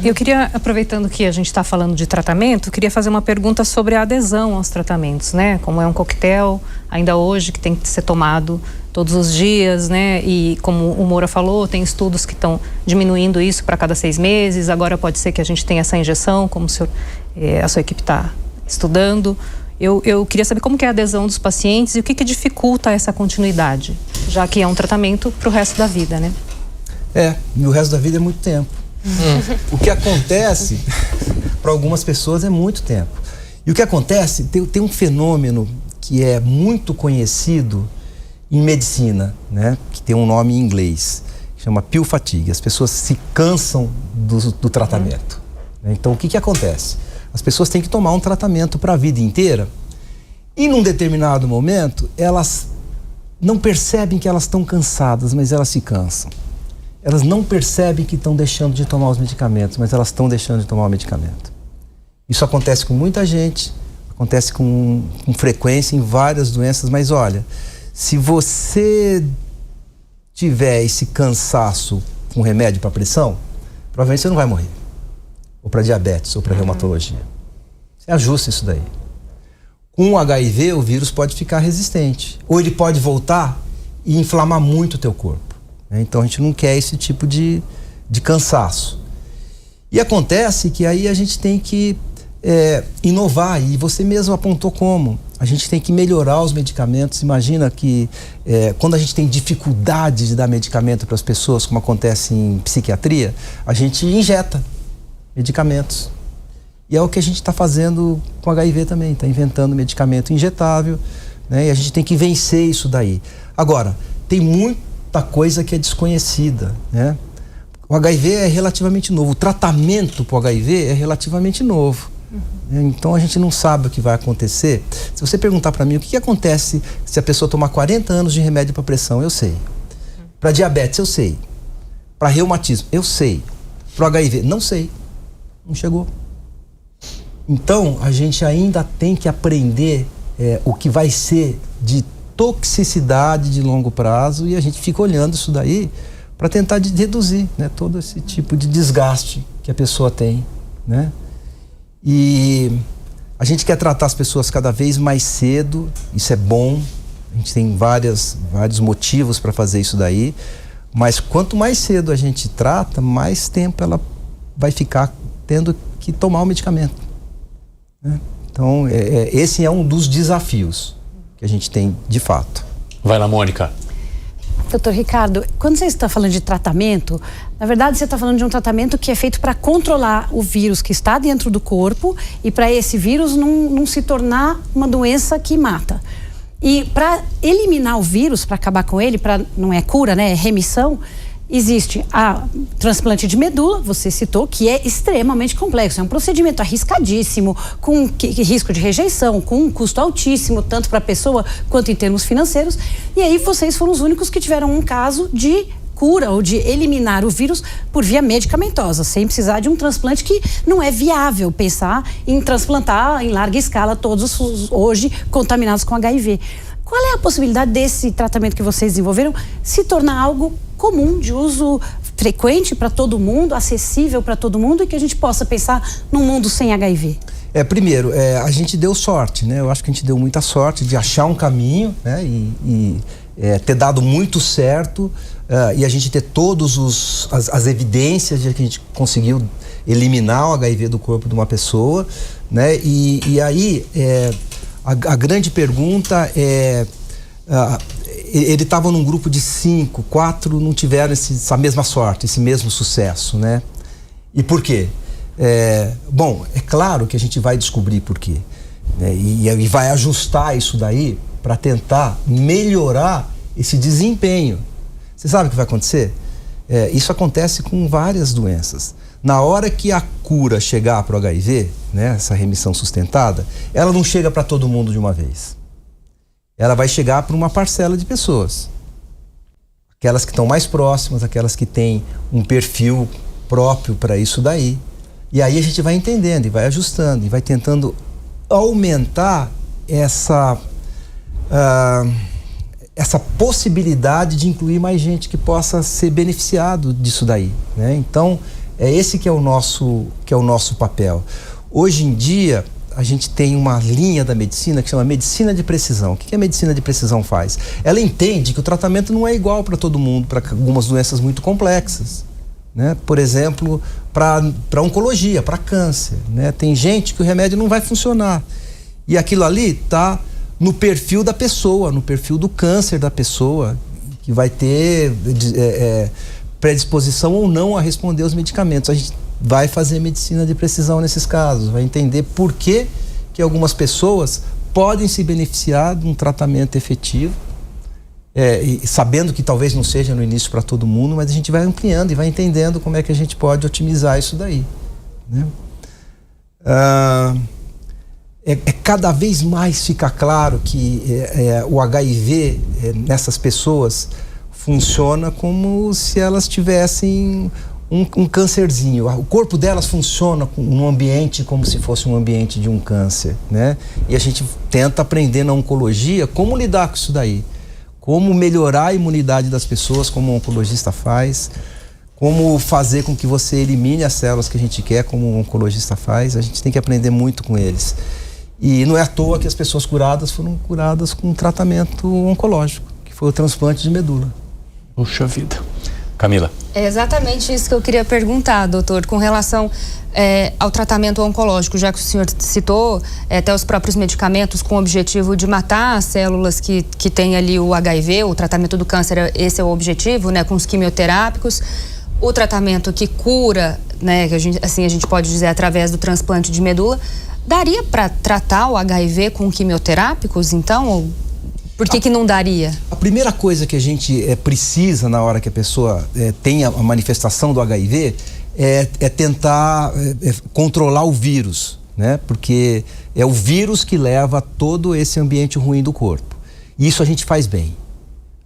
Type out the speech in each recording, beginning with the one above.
Eu queria, aproveitando que a gente está falando de tratamento, queria fazer uma pergunta sobre a adesão aos tratamentos, né? Como é um coquetel, ainda hoje, que tem que ser tomado todos os dias, né? E como o Moura falou, tem estudos que estão diminuindo isso para cada 6 meses. Agora pode ser que a gente tenha essa injeção, como a sua equipe está estudando. Eu queria saber como que é a adesão dos pacientes e o que dificulta essa continuidade, já que é um tratamento para o resto da vida, né? E o resto da vida é muito tempo. O que acontece para algumas pessoas é muito tempo. E o que acontece, tem um fenômeno que é muito conhecido em medicina, né? Que tem um nome em inglês, chama pill fatigue. As pessoas se cansam do tratamento. Então, o que acontece? As pessoas têm que tomar um tratamento para a vida inteira e num determinado momento elas não percebem que elas estão cansadas, mas elas se cansam. Elas não percebem que estão deixando de tomar os medicamentos, mas elas estão deixando de tomar o medicamento. Isso acontece com muita gente, acontece com frequência em várias doenças, mas olha, se você tiver esse cansaço com remédio para pressão, provavelmente você não vai morrer. Ou para diabetes, ou para reumatologia. Você ajusta isso daí. Com o HIV, o vírus pode ficar resistente. Ou ele pode voltar e inflamar muito o teu corpo. Então a gente não quer esse tipo de cansaço. E acontece que aí a gente tem que inovar, e você mesmo apontou como. A gente tem que melhorar os medicamentos. Imagina que quando a gente tem dificuldade de dar medicamento para as pessoas, como acontece em psiquiatria, a gente injeta medicamentos. E é o que a gente está fazendo com HIV também, está inventando medicamento injetável, né? E a gente tem que vencer isso daí. Agora, tem muita coisa que é desconhecida, né? O HIV é relativamente novo, o tratamento para o HIV é relativamente novo. Então a gente não sabe o que vai acontecer. Se você perguntar para mim o que acontece se a pessoa tomar 40 anos de remédio para pressão, eu sei. Para diabetes, eu sei. Para reumatismo, eu sei. Para o HIV, não sei. Não chegou. Então, a gente ainda tem que aprender o que vai ser de toxicidade de longo prazo, e a gente fica olhando isso daí para tentar reduzir, né, todo esse tipo de desgaste que a pessoa tem, né? E a gente quer tratar as pessoas cada vez mais cedo, isso é bom, a gente tem vários motivos para fazer isso daí, mas quanto mais cedo a gente trata, mais tempo ela vai ficar tendo que tomar o medicamento, né? Então, esse é um dos desafios que a gente tem de fato. Vai lá, Mônica. Doutor Ricardo, quando você está falando de tratamento, na verdade você está falando de um tratamento que é feito para controlar o vírus que está dentro do corpo e para esse vírus não se tornar uma doença que mata. E para eliminar o vírus, para acabar com ele, não é cura, né, é remissão, existe a transplante de medula, você citou, que é extremamente complexo, é um procedimento arriscadíssimo, com risco de rejeição, com um custo altíssimo, tanto para a pessoa quanto em termos financeiros. E aí vocês foram os únicos que tiveram um caso de cura ou de eliminar o vírus por via medicamentosa, sem precisar de um transplante, que não é viável pensar em transplantar em larga escala todos os hoje contaminados com HIV. Qual é a possibilidade desse tratamento que vocês desenvolveram se tornar algo comum, de uso frequente para todo mundo, acessível para todo mundo, e que a gente possa pensar num mundo sem HIV? Primeiro, a gente deu sorte, né? Eu acho que a gente deu muita sorte de achar um caminho, né? E ter dado muito certo, e a gente ter todas as evidências de que a gente conseguiu eliminar o HIV do corpo de uma pessoa, né? E aí, a grande pergunta é... ele estava num grupo de 5, 4 não tiveram essa mesma sorte, esse mesmo sucesso, né? E por quê? Bom, é claro que a gente vai descobrir por quê, né? E vai ajustar isso daí para tentar melhorar esse desempenho. Você sabe o que vai acontecer? Isso acontece com várias doenças. Na hora que a cura chegar para o HIV, né, essa remissão sustentada, ela não chega para todo mundo de uma vez. Ela vai chegar para uma parcela de pessoas. Aquelas que estão mais próximas, aquelas que têm um perfil próprio para isso daí. E aí a gente vai entendendo e vai ajustando e vai tentando aumentar essa possibilidade de incluir mais gente que possa ser beneficiado disso daí, né? Então, É esse que é o nosso papel. Hoje em dia, a gente tem uma linha da medicina que chama medicina de precisão. O que a medicina de precisão faz? Ela entende que o tratamento não é igual para todo mundo, para algumas doenças muito complexas, né? Por exemplo, para oncologia, para câncer, né? Tem gente que o remédio não vai funcionar. E aquilo ali está no perfil da pessoa, no perfil do câncer da pessoa, que vai ter predisposição ou não a responder aos medicamentos. A gente vai fazer medicina de precisão nesses casos, vai entender por que algumas pessoas podem se beneficiar de um tratamento efetivo, e sabendo que talvez não seja no início para todo mundo, mas a gente vai ampliando e vai entendendo como é que a gente pode otimizar isso daí, né? Cada vez mais fica claro que o HIV nessas pessoas funciona como se elas tivessem um câncerzinho. O corpo delas funciona num ambiente como se fosse um ambiente de um câncer, né? E a gente tenta aprender na oncologia como lidar com isso daí, como melhorar a imunidade das pessoas, como o oncologista faz, como fazer com que você elimine as células que a gente quer, como o oncologista faz. A gente tem que aprender muito com eles. E não é à toa que as pessoas curadas foram curadas com um tratamento oncológico, que foi o transplante de medula. Puxa vida. Camila. É exatamente isso que eu queria perguntar, doutor, com relação ao tratamento oncológico, já que o senhor citou até os próprios medicamentos com o objetivo de matar as células que tem ali o HIV, o tratamento do câncer, esse é o objetivo, né, com os quimioterápicos. O tratamento que cura, né, que a gente pode dizer através do transplante de medula, daria para tratar o HIV com quimioterápicos, então? Ou por que não daria? A primeira coisa que a gente precisa na hora que a pessoa tem a manifestação do HIV é tentar controlar o vírus, né? Porque é o vírus que leva a todo esse ambiente ruim do corpo. E isso a gente faz bem.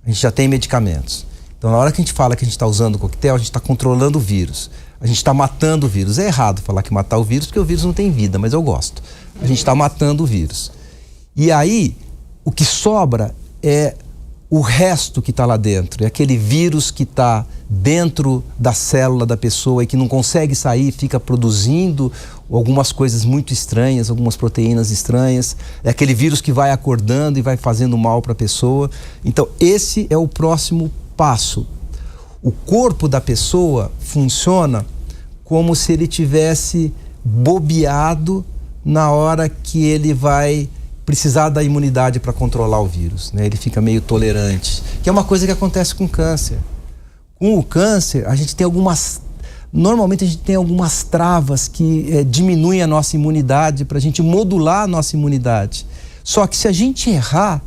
A gente já tem medicamentos. Então, na hora que a gente fala que a gente está usando o coquetel, a gente está controlando o vírus. A gente está matando o vírus. É errado falar que matar o vírus, porque o vírus não tem vida, mas eu gosto. A gente está matando o vírus. E aí, o que sobra é o resto que está lá dentro. É aquele vírus que está dentro da célula da pessoa e que não consegue sair, fica produzindo algumas coisas muito estranhas, algumas proteínas estranhas. É aquele vírus que vai acordando e vai fazendo mal para a pessoa. Então, esse é o próximo passo. O corpo da pessoa funciona como se ele tivesse bobeado na hora que ele vai precisar da imunidade para controlar o vírus, né? Ele fica meio tolerante, que é uma coisa que acontece com o câncer. Com o câncer, normalmente a gente tem algumas travas que diminuem a nossa imunidade, para a gente modular a nossa imunidade. Só que se a gente errar,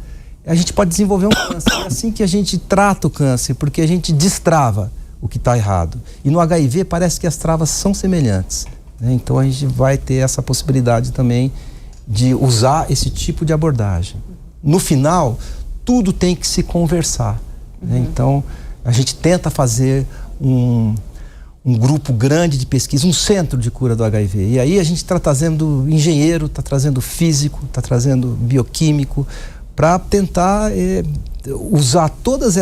a gente pode desenvolver um câncer. É assim que a gente trata o câncer, porque a gente destrava o que está errado. E no HIV parece que as travas são semelhantes, né? Então a gente vai ter essa possibilidade também de usar esse tipo de abordagem. No final, tudo tem que se conversar, né? Então a gente tenta fazer um grupo grande de pesquisa, um centro de cura do HIV. E aí a gente está trazendo engenheiro, está trazendo físico, está trazendo bioquímico, para tentar usar todas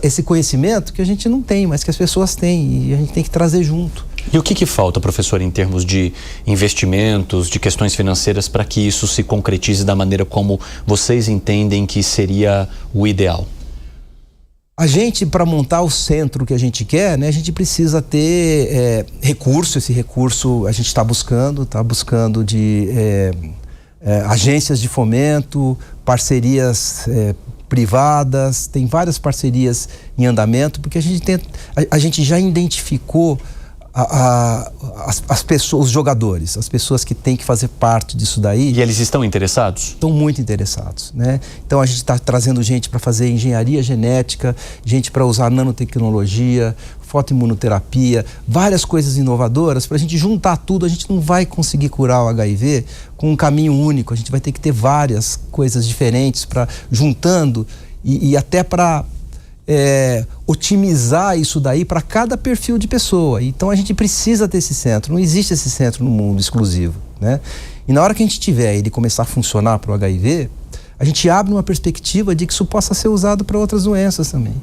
esse conhecimento que a gente não tem, mas que as pessoas têm, e a gente tem que trazer junto. E o que falta, professor, em termos de investimentos, de questões financeiras, para que isso se concretize da maneira como vocês entendem que seria o ideal? A gente, para montar o centro que a gente quer, né, a gente precisa ter recurso. Esse recurso a gente está buscando de agências de fomento, parcerias privadas. Tem várias parcerias em andamento, porque a gente já identificou as pessoas, os jogadores, as pessoas que têm que fazer parte disso daí. E eles estão interessados? Estão muito interessados, né? Então a gente está trazendo gente para fazer engenharia genética, gente para usar nanotecnologia, fotoimunoterapia, várias coisas inovadoras. Para a gente juntar tudo, a gente não vai conseguir curar o HIV com um caminho único. A gente vai ter que ter várias coisas diferentes para juntando e até para otimizar isso daí para cada perfil de pessoa. Então a gente precisa ter esse centro. Não existe esse centro no mundo exclusivo, né? E na hora que a gente tiver ele começar a funcionar para o HIV, a gente abre uma perspectiva de que isso possa ser usado para outras doenças também.